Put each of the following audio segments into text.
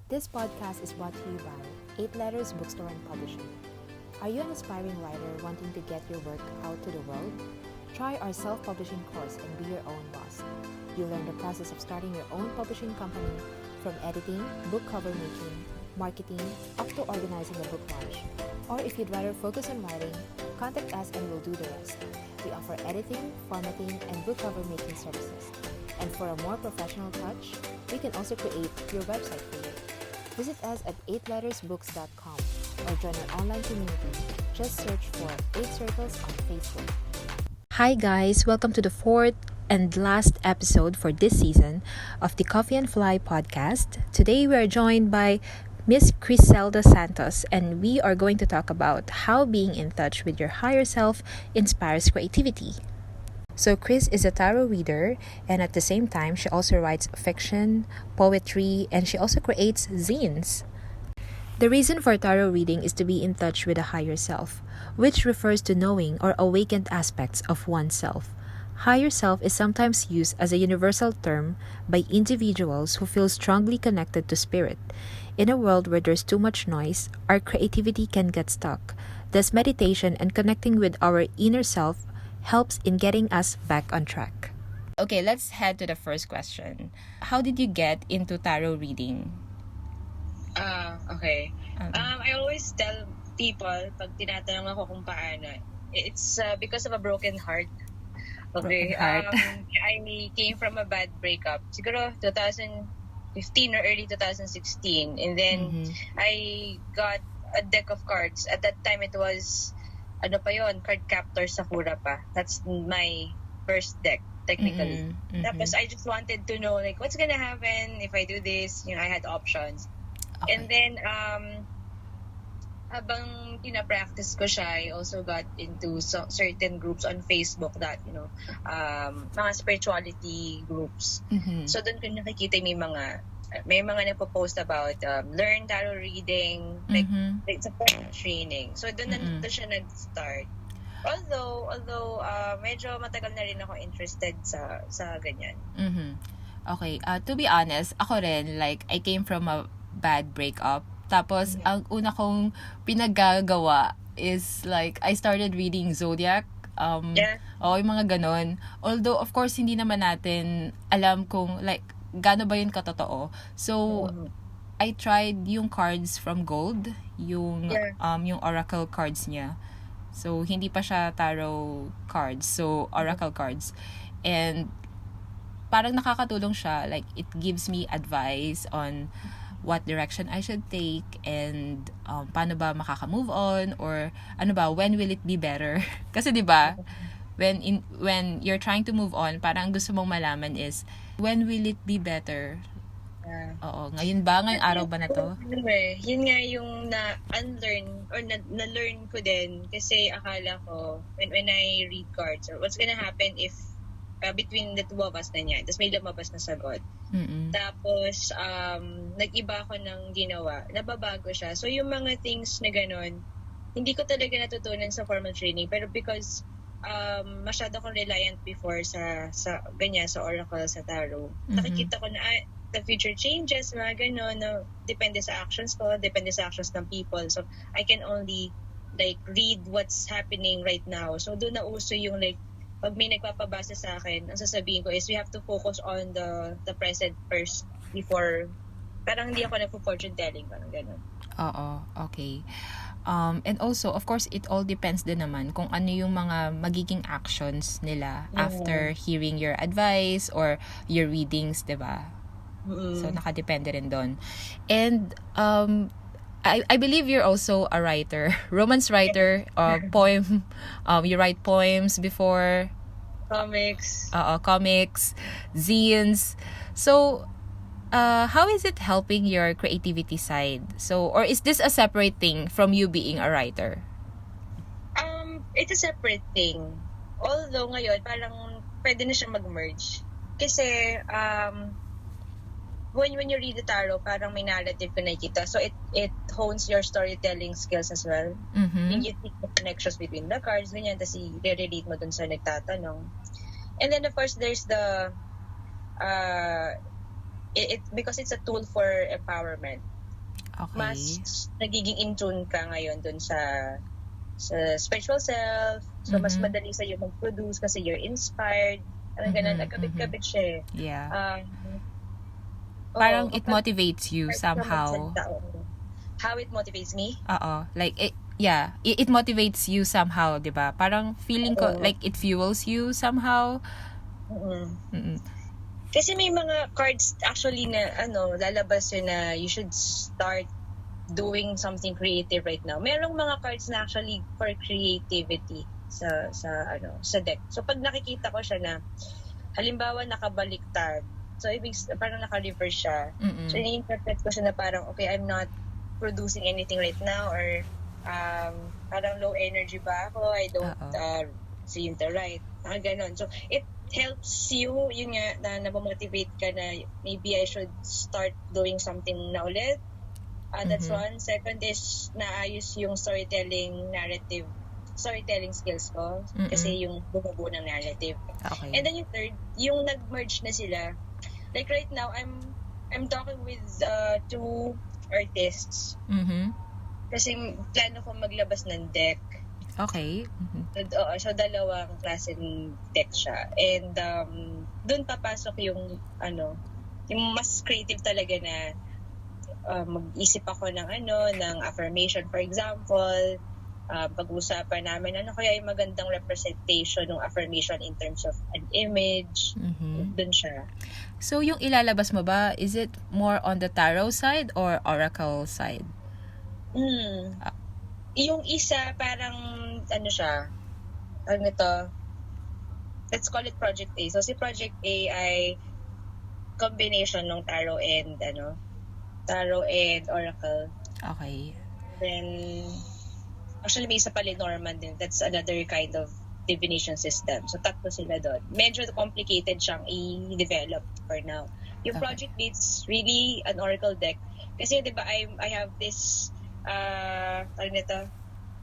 This podcast is brought to you by 8 Letters Bookstore and Publishing. Are you an aspiring writer wanting to get your work out to the world? Try our self-publishing course and be your own boss. You'll learn the process of starting your own publishing company, from editing, book cover making, marketing, up to organizing a book launch. Or if you'd rather focus on writing, contact us and we'll do the rest. We offer editing, formatting, and book cover making services. And for a more professional touch, we can also create your website for you. Visit us at 8lettersbooks.com or join our online community. Just search for 8 Circles on Facebook. Hi guys, welcome to the fourth and last episode for this season of the Coffee and Fly podcast. Today we are joined by Miss Criselda Santos, and we are going to talk about how being in touch with your higher self inspires creativity. So Chris is a tarot reader, and at the same time, she also writes fiction, poetry, and she also creates zines. The reason for tarot reading is to be in touch with a higher self, which refers to knowing or awakened aspects of oneself. Higher self is sometimes used as a universal term by individuals who feel strongly connected to spirit. In a world where there's too much noise, our creativity can get stuck. Thus, meditation and connecting with our inner self helps in getting us back on track. Okay, let's head to the first question. How did you get into tarot reading? Okay. I always tell people, pag tinatanong ako kung paano, it's because of a broken heart. Okay. I came from a bad breakup. Siguro 2015 or early 2016. And then I got a deck of cards. At that time, it was card captor Sakura pa. That's my first deck, technically. Tapos I just wanted to know, like, what's gonna happen if I do this? I had options. Okay. And then, habang pina-practice ko siya, I also got into certain groups on Facebook that, mga spirituality groups. So, doon ko nakikita may mga nagpo-post about learn tarot reading, like it's a training. So, doon siya nag-start. Although medyo matagal na rin ako interested sa ganyan. Okay, to be honest, ako rin, like, I came from a bad breakup. Tapos, ang una kong pinagagawa is, like, I started reading zodiac. Yung mga ganon. Although, of course, hindi naman natin alam kung, like, gaano ba yun katotoo. So, I tried yung cards from gold, yung oracle cards niya. So, hindi pa siya tarot cards. So, oracle cards. And, parang nakakatulong siya. Like, it gives me advice on what direction I should take and paano ba makaka-move on, or when will it be better? Kasi 'di ba, when you're trying to move on, parang gusto mong malaman is when will it be better? Oo, ngayong araw ba na to? Yun nga yung na-unlearn or na-learn ko din, kasi akala ko when I read cards, or what's gonna happen if between the two of us na niya, tapos may lumabas na sagot. Tapos, nag-iba ako ng ginawa. Nababago siya. So, yung mga things na ganun, hindi ko talaga natutunan sa formal training. Pero because masyado akong reliant before sa ganyan, sa oracle, sa tarot. Nakikita ko na the future changes, mga ganun. No? Depende sa actions ko, depende sa actions ng people. So, I can only like read what's happening right now. So, doon na uso yung like, pag may nagpapabasa sa akin, ang sasabihin ko is we have to focus on the present first before, parang hindi ako nagpo-fortune telling, parang gano'n. Oo, okay. And also, of course, it all depends din naman kung ano yung mga magiging actions nila after hearing your advice or your readings, diba? So, nakadepende rin doon. And, I believe you're also a writer, romance writer, poem. You write poems before. Comics, zines. So, how is it helping your creativity side? So, or is this a separate thing from you being a writer? It's a separate thing. Although ngayon, parang pwede na siya mag-merge. Kasi, when you read the tarot, parang may narrative ka nakikita. So, it hones your storytelling skills as well. And you see the connections between the cards, ganyan, tapos i-relate mo dun sa nagtatanong. And then, of course, there's the, because it's a tool for empowerment. Okay. mas nagiging in tune ka ngayon dun sa spiritual self. So, mas madali sa'yo mag-produce kasi you're inspired. Parang ganun, nagkabit-kabit siya eh. Yeah. Oo, Parang it kapag motivates you start ka somehow. magsalita, oo. How it motivates me? Like, it motivates you somehow, di ba? Parang feeling ko, Oo. like, it fuels you somehow. Kasi may mga cards actually na lalabas yun na you should start doing something creative right now. Merong mga cards na actually for creativity sa deck. So pag nakikita ko siya na halimbawa nakabaliktad, so parang naka-reverse siya. So ini-interpret ko siya na parang okay, I'm not producing anything right now, or parang low energy ba ako, I don't see the right. Ganon. So it helps you, yun nga, na namomotivate ka na maybe I should start doing something na ulit. That's one. Second is naayos yung storytelling skills ko. Kasi yung bumubuo ng narrative. Okay. And then yung third, yung nag-merge na sila. Like right now, I'm talking with 2 artists. Kasi plano ko maglabas ng deck. Okay. So dalawang klase ng deck siya. And dun papasok yung yung mas creative talaga na mag-isip ako ng affirmation. For example, pag-usapan namin ano kaya yung magandang representation ng affirmation in terms of an image. Dun siya. So yung ilalabas mo ba, is it more on the tarot side or oracle side? Yung isa parang siya, let's call it Project A. So si Project A ay combination ng tarot and oracle. Okay. Then actually may isa pa Lenormand din. That's another kind of divination system. So tatlo sila doon. Medyo complicated siyang i-develop for now. Yung Project B is really an oracle deck. Kasi 'di ba I have this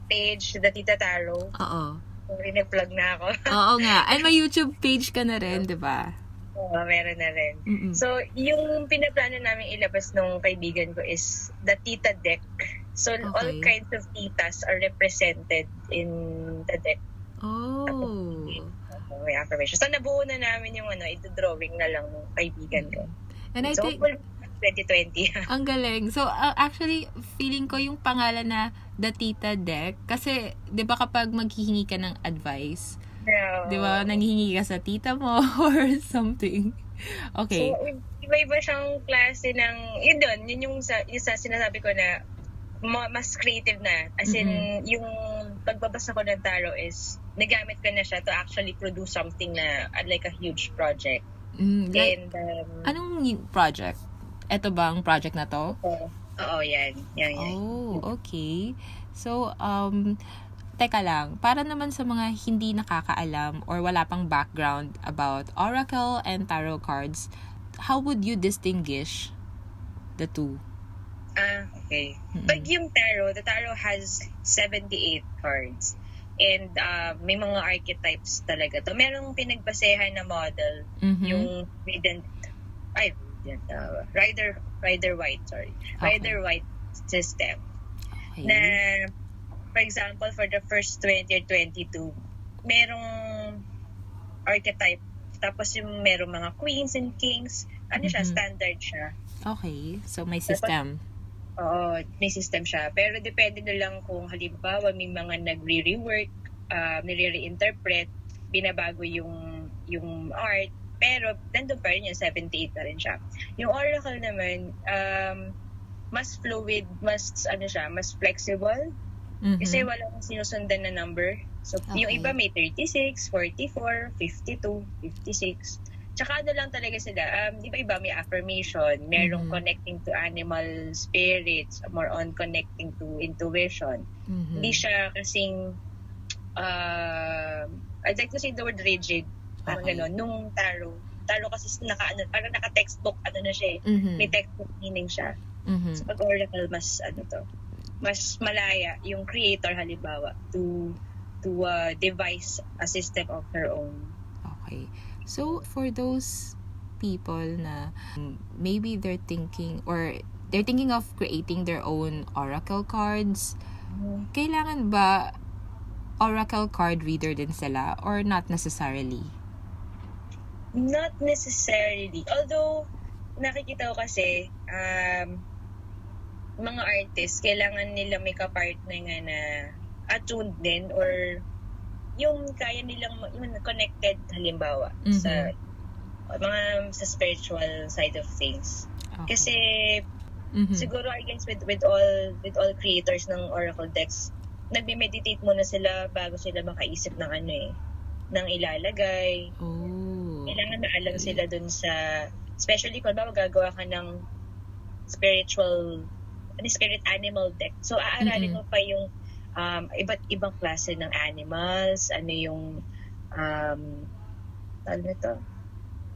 page, The Tita Tarot. Oo. Sorry, nag-plug na ako. Oo nga. Ay, may YouTube page ka na rin, di ba? Oo, meron na rin. So, yung pinaplano namin ilabas nung kaibigan ko is the Tita Deck. So, all kinds of titas are represented in the deck. Oh. May affirmation. So, nabuo na namin yung ito drawing na lang ng kaibigan ko. And I think 2020. Ang galing. So, actually, feeling ko yung pangalan na The Tita Deck, kasi, di ba kapag maghihingi ka ng advice, di ba, nanghihingi ka sa tita mo or something. Okay. So, iba-iba siyang klase ng, yun yung sinasabi ko na mas creative na. As in, yung pagbabasa ko ng tarot is, nagamit ko na siya to actually produce something na like a huge project. And, anong project? Ito bang project na to? Oo, yan. Oh, okay. So, teka lang, para naman sa mga hindi nakakaalam or wala pang background about oracle and tarot cards, how would you distinguish the two? Okay. Pag yung the tarot has 78 cards. And may mga archetypes talaga to. Merong pinagbasehan na model, yung Rider White system. Okay. Na, for example, for the first 20 or 22, merong archetype. Tapos yung merong mga queens and kings. Siya, standard siya. Okay. So, may system. Oo, may system siya. Pero depende na lang kung halimbawa may mga nagre-rework, nire-reinterpret, binabago yung art. Pero, nandun pa rin yung 78 pa rin siya. Yung oracle naman, mas fluid, mas flexible. Kasi wala kang sinusundan na number. So, yung iba may 36, 44, 52, 56. Tsaka lang talaga sila. Iba-iba may affirmation. Merong connecting to animal spirits. More on connecting to intuition. Hindi siya kasing, I'd like to say the word rigid. Parang gano'n. Nung tarot kasi parang naka-textbook, na siya eh. May textbook meaning siya. So pag oracle, mas malaya yung creator halimbawa to devise a system of her own. Okay. So for those people na maybe they're thinking or they're thinking of creating their own oracle cards. Kailangan ba oracle card reader din sila or not necessarily? Not necessarily. Although, nakikita ko kasi, mga artists, kailangan nila may ka-partner nga na attuned din or yung kaya nilang yung connected halimbawa sa mga sa spiritual side of things. Okay. Kasi siguro I guess with all creators ng oracle decks, nagme-meditate muna sila bago sila makaisip ng ng ilalagay. Kailangan maalam sila dun sa, especially kung gagawa ka ng spirit animal deck. So, aaralin mo pa yung iba't ibang klase ng animals, yung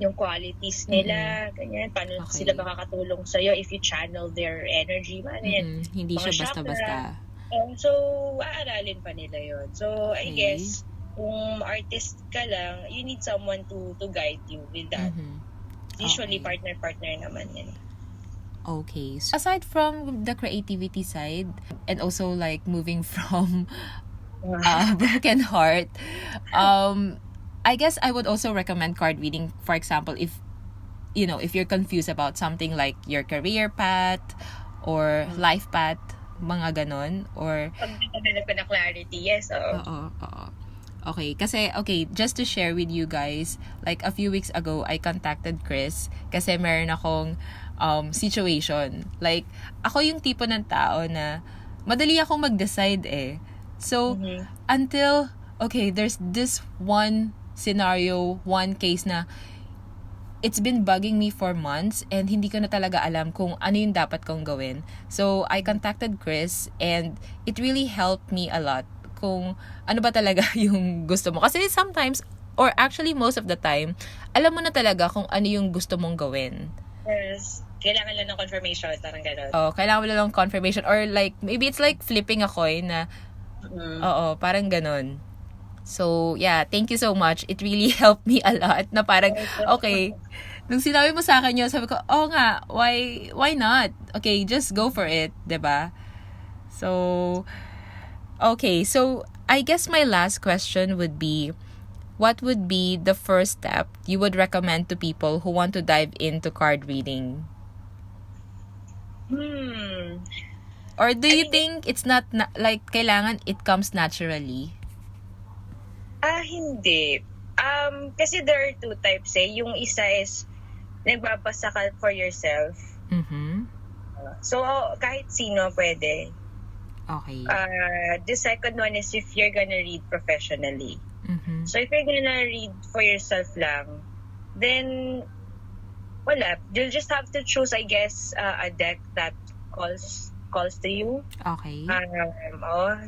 yung qualities nila, ganyan, paano sila makakatulong sa'yo if you channel their energy, yan. Hindi siya basta-basta. So, aaralin pa nila yon. So, I guess, kung artist ka lang, you need someone to guide you with that. Usually, partner naman yan. Okay. So, aside from the creativity side, and also like moving from broken heart, I guess I would also recommend card reading. For example, if you're confused about something like your career path or life path, mga ganon, or pag nagkaroon ko na clarity, yes, oo. Okay, kasi, just to share with you guys, like a few weeks ago, I contacted Chris kasi meron akong situation. Like, ako yung tipo ng tao na madali akong mag-decide eh. So, until, there's this one scenario, one case na it's been bugging me for months and hindi ko na talaga alam kung ano yung dapat kong gawin. So, I contacted Chris and it really helped me a lot kung ano ba talaga yung gusto mo. Kasi sometimes, or actually most of the time, alam mo na talaga kung ano yung gusto mong gawin. Yes. Kailangan lang ng confirmation, parang gano'n. Kailangan mo lang ng confirmation. Or like, maybe it's like flipping a coin na, parang gano'n. So, yeah, thank you so much. It really helped me a lot na parang, nung sinabi mo sa akin yun, sabi ko, nga, why not? Okay, just go for it, diba? So, so I guess my last question would be, what would be the first step you would recommend to people who want to dive into card reading? Or do you think it's not like kailangan it comes naturally? Hindi. Kasi there are two types eh. Yung isa is nagbabasa ka for yourself. So, kahit sino pwede. Okay. The second one is if you're gonna read professionally. So, if you're gonna read for yourself lang, then, wala. You'll just have to choose, I guess, a deck that calls to you. Okay.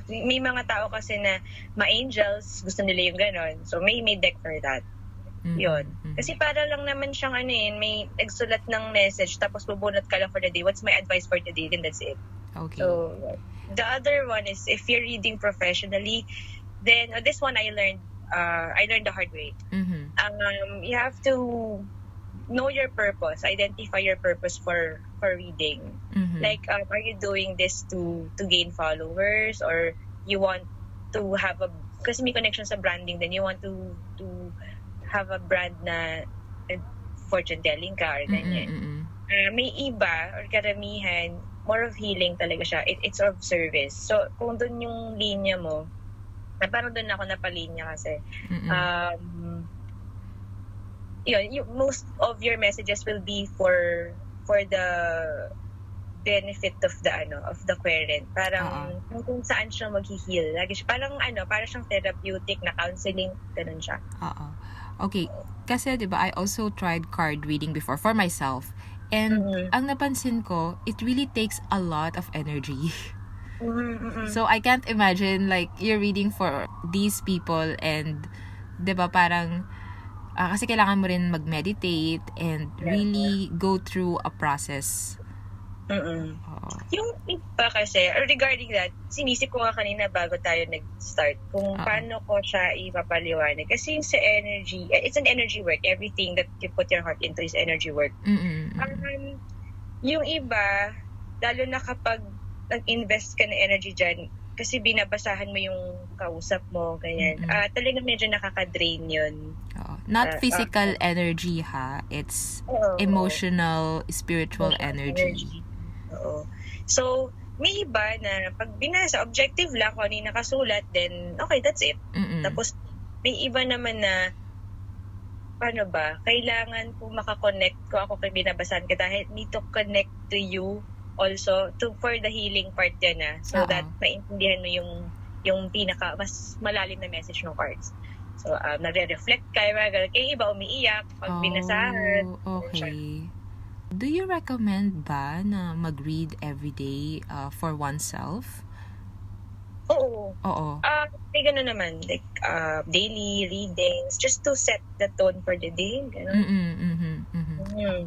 May mga tao kasi na ma-angels, gusto nila yung ganon. So, may deck for that. Yun. Kasi para lang naman siyang may nagsulat ng message, tapos bubunot ka lang for the day. What's my advice for today? Then that's it. Okay. So, the other one is if you're reading professionally, then this one I learned the hard way. You have to know your purpose, identify your purpose for reading. Like, are you doing this to gain followers, or you want to have kasi may connection sa branding, then you want to have a brand na fortune telling ka or ganyan. May iba or karamihan, more of healing talaga siya. It's of service. So, kung dun yung linya mo, parang dun ako napalinya kasi, most of your messages will be for the benefit of the querent. Parang kung saan siya mag-heal. Lagi siya, parang siyang therapeutic na counseling, ganun siya. Okay. Kasi, diba, I also tried card reading before for myself. And ang napansin ko, it really takes a lot of energy. So, I can't imagine, like, you're reading for these people and, diba, parang, kasi kailangan mo rin mag-meditate and really go through a process. Yung iba kasi, regarding that, sinisip ko nga kanina bago tayo nag-start kung paano ko siya ipapaliwanag. Kasi yung sa energy, it's an energy work. Everything that you put your heart into is energy work. Yung iba, lalo na kapag nag-invest ka ng energy dyan, kasi binabasahan mo yung kausap mo, ganyan. Talagang medyo nakaka-drain yun. Not physical energy, ha? It's emotional, spiritual energy. Oo. So, may iba na pag binasa, objective lang kung ano yung nakasulat, then okay, that's it. Tapos, may iba naman na paano ba, kailangan kung makakonect ko ako kay binabasahan kita, I need to connect to you also for the healing part yan so that maintindihan mo yung pinaka mas malalim na message ng cards. So nagre-reflect kayo, kaya iba umiiyak pag binasahan. Okay. Do you recommend ba na mag-read every day for oneself? Oo. May gano'n naman, like daily readings just to set the tone for the day.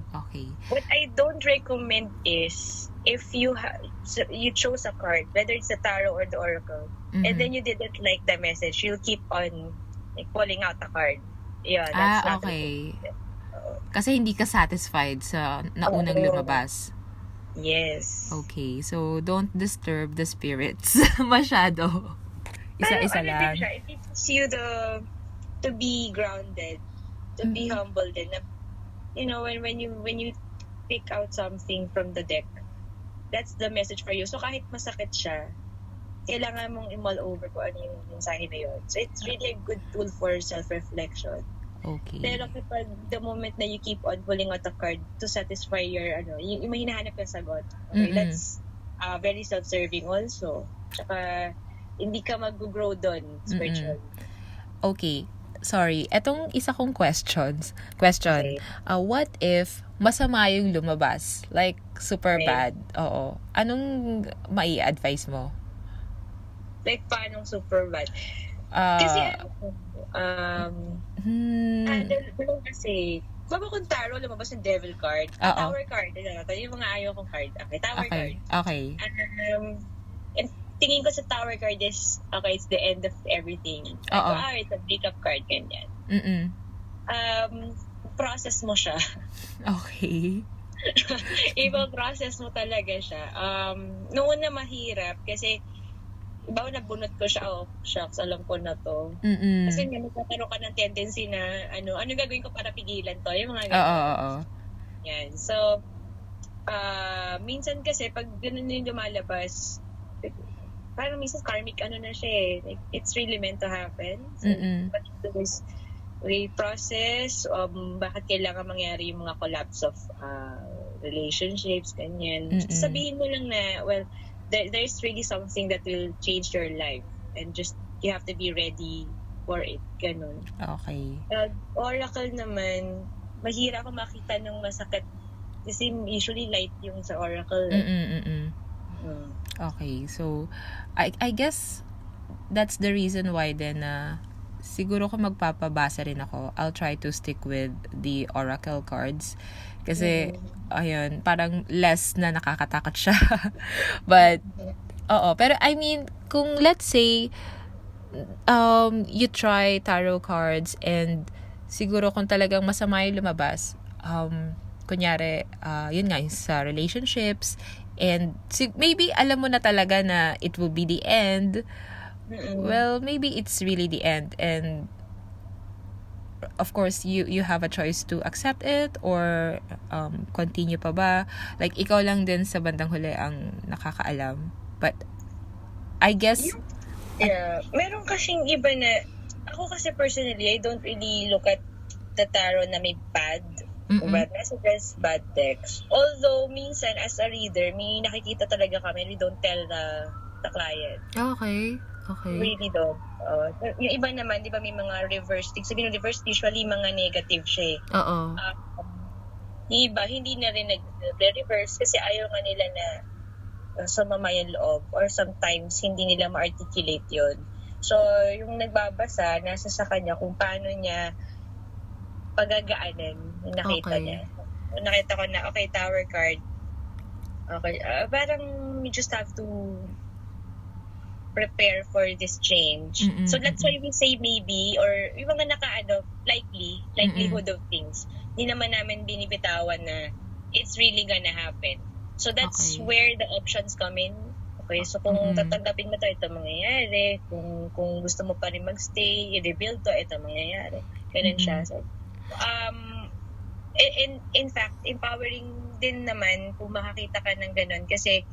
Okay. What I don't recommend is if you chose a card, whether it's the tarot or the oracle, and then you didn't like the message, you'll keep on like pulling out the card. Yeah, that's not okay. Kasi hindi ka satisfied sa naunang lumabas. Yes. Okay, so don't disturb the spirits masyado. Isa-isa lang. It teaches you to be grounded, to be humble din. You know, when you pick out something from the deck, that's the message for you. So kahit masakit siya, kailangan mong i-mull over kung ano yung mensahe na yun. So it's really a good tool for self-reflection. Okay. Pero kapag the moment na you keep on pulling out a card to satisfy your, yung may hinahanap yung sagot, okay, that's very self-serving also. Tsaka, hindi ka mag-grow doon spiritually. Okay. Sorry. Etong isa kong question. Okay. What if masama yung lumabas? Like, super bad. Oo. Anong mai-advise mo? Like, paanong super bad? Kasi, kasi, baba kung tarot, lumabas yung devil card. Tower card. Yung mga ayaw kong card. Okay, tower card. Okay. And tingin ko sa tower card is, okay, it's the end of everything. It's a breakup card, ganyan. Process mo siya. Okay. Ibang process mo talaga siya. Noon na mahirap kasi iba nabunot ko siya, shucks, alam ko na to. Kasi may magkakaroon ka ng tendency na, ano gagawin ko para pigilan to? Yung mga ganyan. Yan. So, minsan kasi, pag ganun yung lumalabas, parang minsan karmic na siya like, it's really meant to happen. So, what you do is, process, bakit kailangan mangyari yung mga collapse of relationships, ganyan. Sabihin mo lang na, well, there's really something that will change your life and just you have to be ready for it, ganun. Okay. Oracle naman, mahirap ako makita ng masakit kasi usually light yung sa oracle. Okay, so I guess that's the reason why then siguro kung magpapabasa rin ako, I'll try to stick with the oracle cards. Kasi, ayun, parang less na nakakatakot siya. But, pero I mean, kung let's say, you try tarot cards and siguro kung talagang masama yung lumabas, kunyari, yun nga, sa relationships, and maybe alam mo na talaga na it will be the end. Well, maybe it's really the end, and of course you have a choice to accept it or continue pa ba, like ikaw lang din sa bandang huli ang nakakaalam. But I guess meron kasing iba na ako kasi personally I don't really look at the tarot na may bad bad messages, bad text, although minsan as a reader may nakikita talaga kami, we don't tell the client. Okay. Really don't. Yung iba naman, di ba may mga reverse things. Sabihin ng reverse, usually mga negative siya. Yung iba, hindi na rin nag-reverse kasi ayaw nga nila na sumama yung loob or sometimes hindi nila ma-articulate yun. So, yung nagbabasa, nasa sa kanya kung paano niya pagagaanan yung nakita niya. Nakita ko na, okay, tower card. Okay, parang you just have to prepare for this change. So that's why we say maybe or yung mga likelihood of things. Hindi naman namin binibitawan na it's really gonna happen. So that's Okay. where the options come in. Okay, so kung Mm-mm. tatanggapin mo to, ito mangyayari. Kung gusto mo pa rin magstay, i-rebuild to, ito mangyayari. Ganun siya. So, in fact, empowering din naman kung makakita ka ng ganun. Kasi,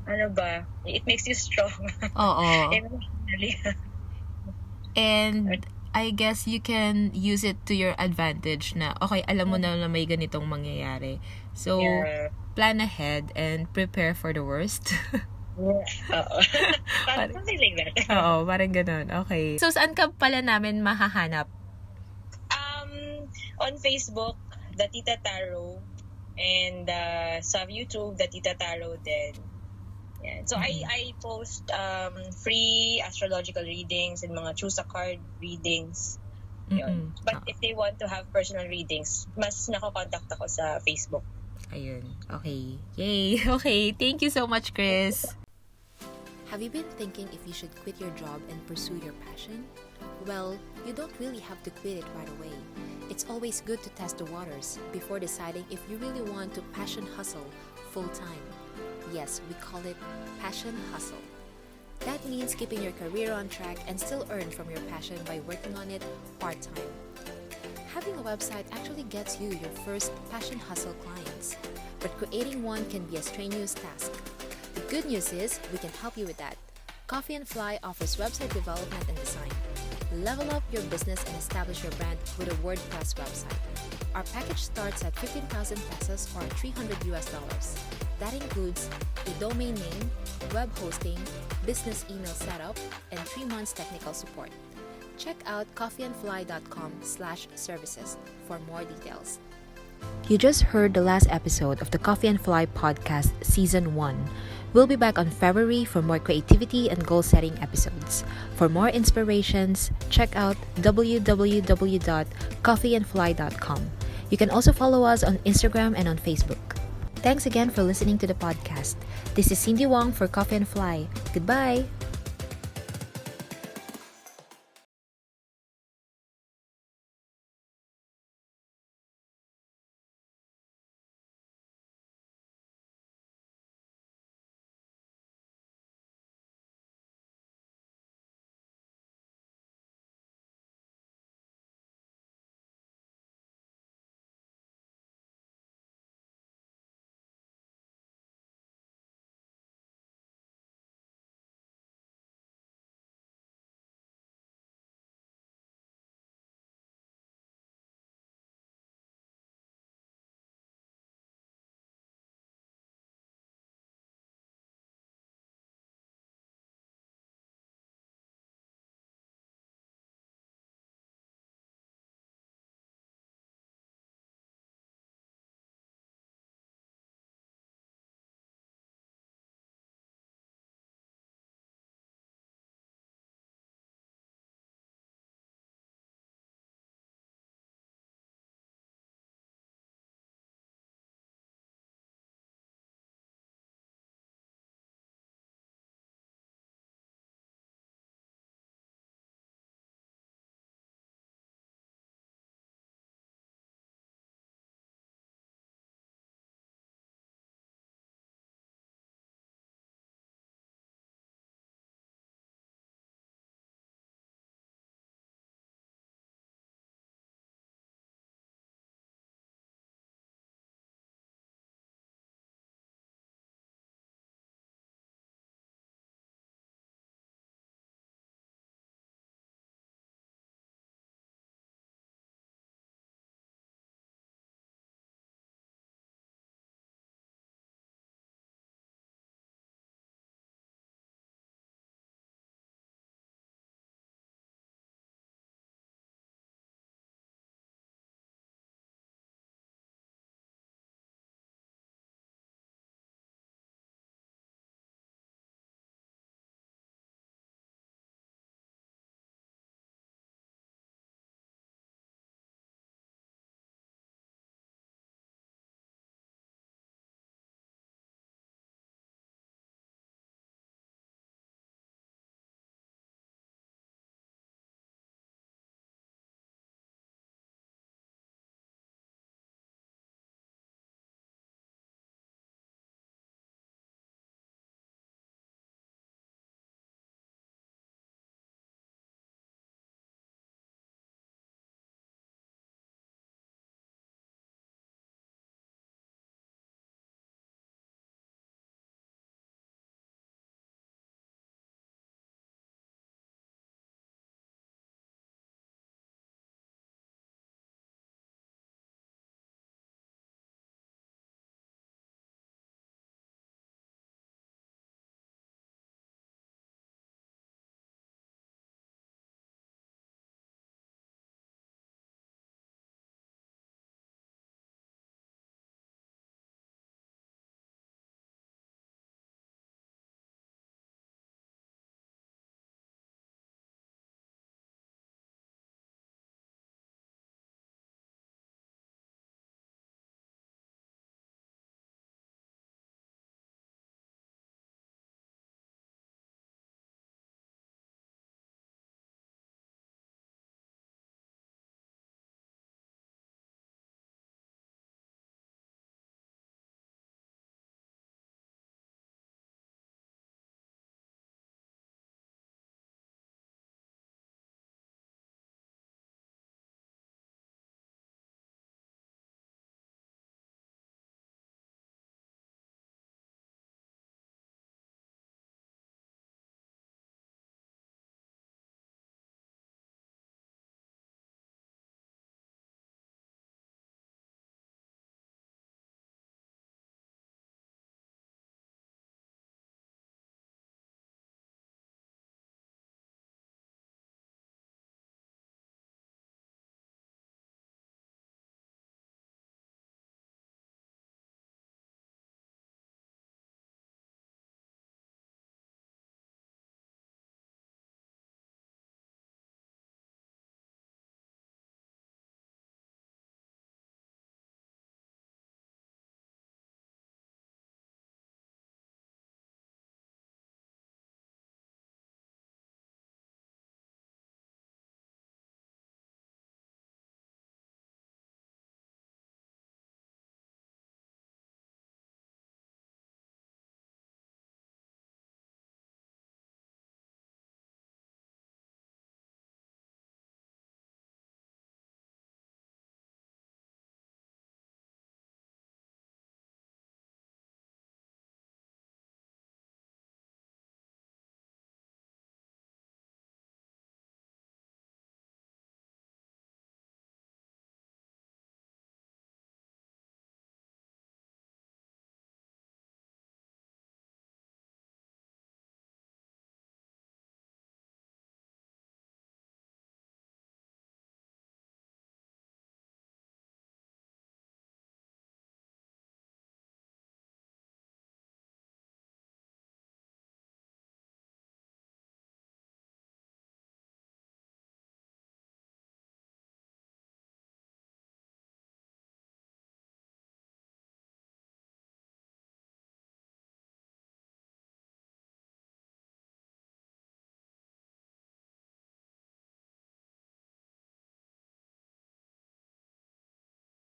ano ba, it makes you strong. Oo. Emotionally. And I guess you can use it to your advantage na, okay, alam mo na may ganitong mangyayari. So, Yeah. plan ahead and prepare for the worst. Oo. Parang something like that. Oo, parang ganun. Okay. So, saan ka pala namin mahahanap? On Facebook, The Tita Tarot. And sa YouTube, The Tita Tarot din. Yeah. So I post free astrological readings and mga choose a card readings. Yun. But if they want to have personal readings, mas nako-contact ako sa Facebook. Ayun. Okay. Yay. Okay. Thank you so much, Chris. Have you been thinking if you should quit your job and pursue your passion? Well, you don't really have to quit it right away. It's always good to test the waters before deciding if you really want to passion hustle full-time. Yes, we call it passion hustle. That means keeping your career on track and still earn from your passion by working on it part-time. Having a website actually gets you your first passion hustle clients, but creating one can be a strenuous task. The good news is we can help you with that. Coffee and Fly offers website development and design. Level up your business and establish your brand with a WordPress website. Our package starts at 15,000 pesos or $300 US. That includes a domain name, web hosting, business email setup, and 3 months technical support. Check out coffeeandfly.com/services for more details. You just heard the last episode of the Coffee and Fly podcast Season 1. We'll be back on February for more creativity and goal-setting episodes. For more inspirations, check out www.coffeeandfly.com. You can also follow us on Instagram and on Facebook. Thanks again for listening to the podcast. This is Cindy Wong for Coffee and Fly. Goodbye!